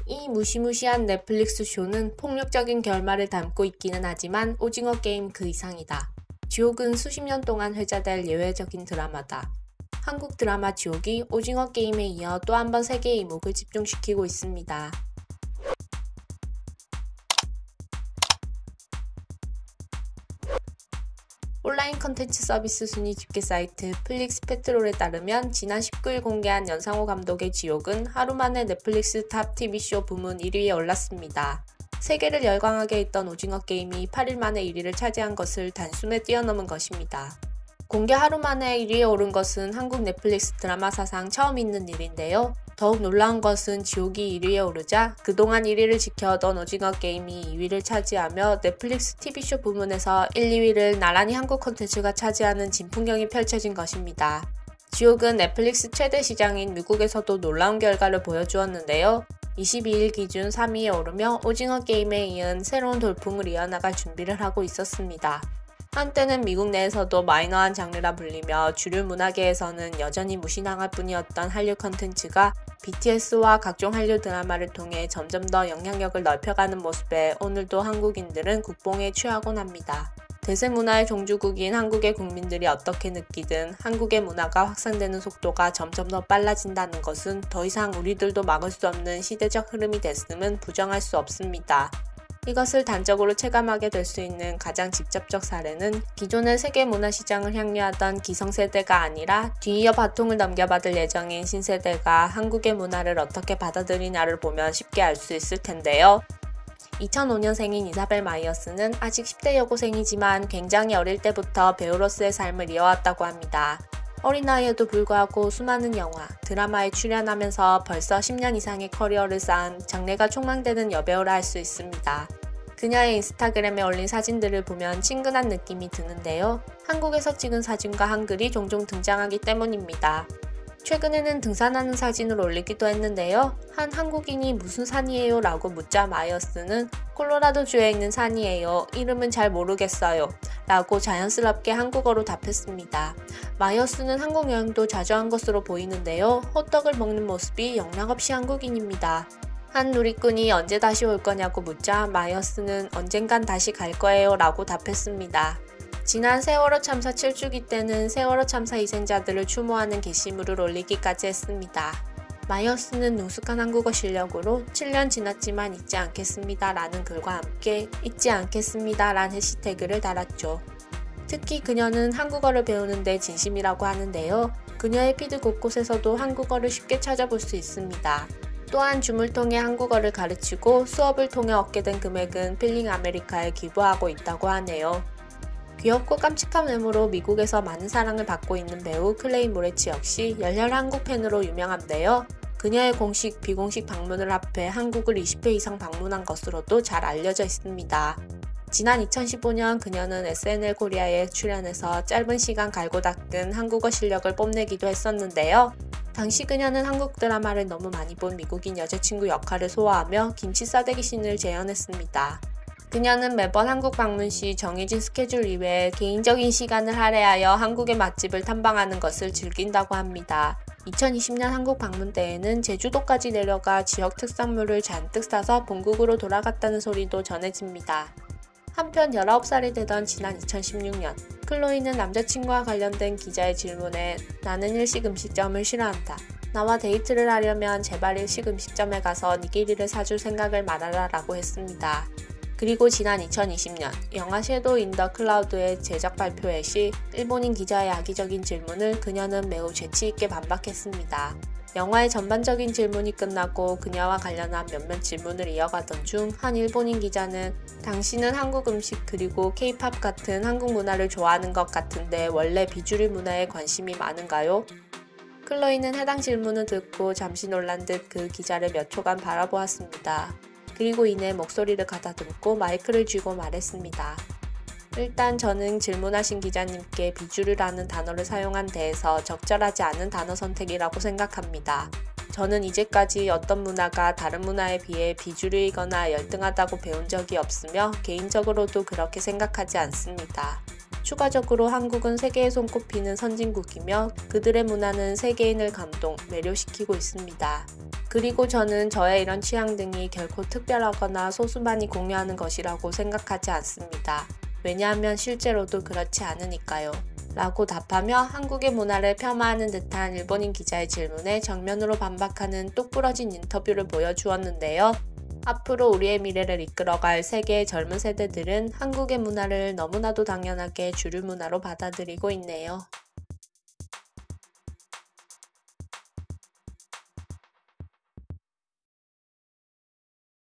이 무시무시한 넷플릭스 쇼는 폭력적인 결말을 담고 있기는 하지만 오징어 게임 그 이상이다. 지옥은 수십 년 동안 회자될 예외적인 드라마다. 한국 드라마 지옥이 오징어 게임에 이어 또 한 번 세계의 이목을 집중시키고 있습니다. 온라인 컨텐츠 서비스 순위 집계 사이트 플릭스페트롤에 따르면 지난 19일 공개한 연상호 감독의 지옥은 하루 만에 넷플릭스 탑 TV쇼 부문 1위에 올랐습니다. 세계를 열광하게 했던 오징어 게임이 8일 만에 1위를 차지한 것을 단숨에 뛰어넘은 것입니다. 공개 하루 만에 1위에 오른 것은 한국 넷플릭스 드라마 사상 처음 있는 일인데요. 더욱 놀라운 것은 지옥이 1위에 오르자 그동안 1위를 지켜오던 오징어 게임이 2위를 차지하며 넷플릭스 TV쇼 부문에서 1, 2위를 나란히 한국 콘텐츠가 차지하는 진풍경이 펼쳐진 것입니다. 지옥은 넷플릭스 최대 시장인 미국에서도 놀라운 결과를 보여주었는데요. 22일 기준 3위에 오르며 오징어 게임에 이은 새로운 돌풍을 이어나갈 준비를 하고 있었습니다. 한때는 미국 내에서도 마이너한 장르라 불리며 주류 문화계에서는 여전히 무시당할 뿐이었던 한류 컨텐츠가 BTS와 각종 한류 드라마를 통해 점점 더 영향력을 넓혀가는 모습에 오늘도 한국인들은 국뽕에 취하곤 합니다. 대세문화의 종주국인 한국의 국민들이 어떻게 느끼든 한국의 문화가 확산되는 속도가 점점 더 빨라진다는 것은 더 이상 우리들도 막을 수 없는 시대적 흐름이 됐음은 부정할 수 없습니다. 이것을 단적으로 체감하게 될 수 있는 가장 직접적 사례는 기존의 세계 문화시장을 향유하던 기성세대가 아니라 뒤이어 바통을 넘겨받을 예정인 신세대가 한국의 문화를 어떻게 받아들이냐를 보면 쉽게 알 수 있을 텐데요. 2005년생인 이사벨 마이어스는 아직 10대 여고생이지만 굉장히 어릴 때부터 배우로서의 삶을 이어왔다고 합니다. 어린 나이에도 불구하고 수많은 영화, 드라마에 출연하면서 벌써 10년 이상의 커리어를 쌓은 장래가 촉망되는 여배우라 할 수 있습니다. 그녀의 인스타그램에 올린 사진들을 보면 친근한 느낌이 드는데요. 한국에서 찍은 사진과 한글이 종종 등장하기 때문입니다. 최근에는 등산하는 사진을 올리기도 했는데요. 한 한국인이 무슨 산이에요? 라고 묻자 마이어스는 콜로라도주에 있는 산이에요. 이름은 잘 모르겠어요. 라고 자연스럽게 한국어로 답했습니다. 마이어스는 한국 여행도 자주 한 것으로 보이는데요. 호떡을 먹는 모습이 영락없이 한국인입니다. 한 누리꾼이 언제 다시 올 거냐고 묻자 마이어스는 언젠간 다시 갈 거예요 라고 답했습니다. 지난 세월호 참사 7주기 때는 세월호 참사 희생자들을 추모하는 게시물을 올리기까지 했습니다. 마이어스는 능숙한 한국어 실력으로 7년 지났지만 잊지 않겠습니다 라는 글과 함께 잊지 않겠습니다 란 해시태그를 달았죠. 특히 그녀는 한국어를 배우는데 진심이라고 하는데요. 그녀의 피드 곳곳에서도 한국어를 쉽게 찾아볼 수 있습니다. 또한 줌을 통해 한국어를 가르치고 수업을 통해 얻게 된 금액은 필링 아메리카에 기부하고 있다고 하네요. 귀엽고 깜찍한 외모로 미국에서 많은 사랑을 받고 있는 배우 클레이 모레츠 역시 열렬한 한국 팬으로 유명한데요. 그녀의 공식, 비공식 방문을 합해 한국을 20회 이상 방문한 것으로도 잘 알려져 있습니다. 지난 2015년 그녀는 SNL 코리아에 출연해서 짧은 시간 갈고 닦은 한국어 실력을 뽐내기도 했었는데요. 당시 그녀는 한국 드라마를 너무 많이 본 미국인 여자친구 역할을 소화하며 김치 싸대기 씬을 재현했습니다. 그녀는 매번 한국 방문 시 정해진 스케줄 이외에 개인적인 시간을 할애하여 한국의 맛집을 탐방하는 것을 즐긴다고 합니다. 2020년 한국 방문 때에는 제주도까지 내려가 지역 특산물을 잔뜩 사서 본국으로 돌아갔다는 소리도 전해집니다. 한편 19살이 되던 지난 2016년 클로이는 남자친구와 관련된 기자의 질문에 나는 일식 음식점을 싫어한다. 나와 데이트를 하려면 제발 일식 음식점에 가서 니기리를 사줄 생각을 말아라 라고 했습니다. 그리고 지난 2020년 영화 섀도우 인 더 클라우드의 제작 발표회 시 일본인 기자의 악의적인 질문을 그녀는 매우 재치있게 반박했습니다. 영화의 전반적인 질문이 끝나고 그녀와 관련한 몇몇 질문을 이어가던 중 한 일본인 기자는 당신은 한국 음식 그리고 K-팝 같은 한국 문화를 좋아하는 것 같은데 원래 비주류 문화에 관심이 많은가요? 클로이는 해당 질문을 듣고 잠시 놀란 듯 그 기자를 몇 초간 바라보았습니다. 그리고 이내 목소리를 가다듬고 마이크를 쥐고 말했습니다. 일단 저는 질문하신 기자님께 비주류라는 단어를 사용한 데에서 적절하지 않은 단어 선택이라고 생각합니다. 저는 이제까지 어떤 문화가 다른 문화에 비해 비주류이거나 열등하다고 배운 적이 없으며 개인적으로도 그렇게 생각하지 않습니다. 추가적으로 한국은 세계에 손꼽히는 선진국이며 그들의 문화는 세계인을 감동, 매료시키고 있습니다. 그리고 저는 저의 이런 취향 등이 결코 특별하거나 소수만이 공유하는 것이라고 생각하지 않습니다. 왜냐하면 실제로도 그렇지 않으니까요. 라고 답하며 한국의 문화를 폄하하는 듯한 일본인 기자의 질문에 정면으로 반박하는 똑부러진 인터뷰를 보여주었는데요. 앞으로 우리의 미래를 이끌어갈 세계의 젊은 세대들은 한국의 문화를 너무나도 당연하게 주류 문화로 받아들이고 있네요.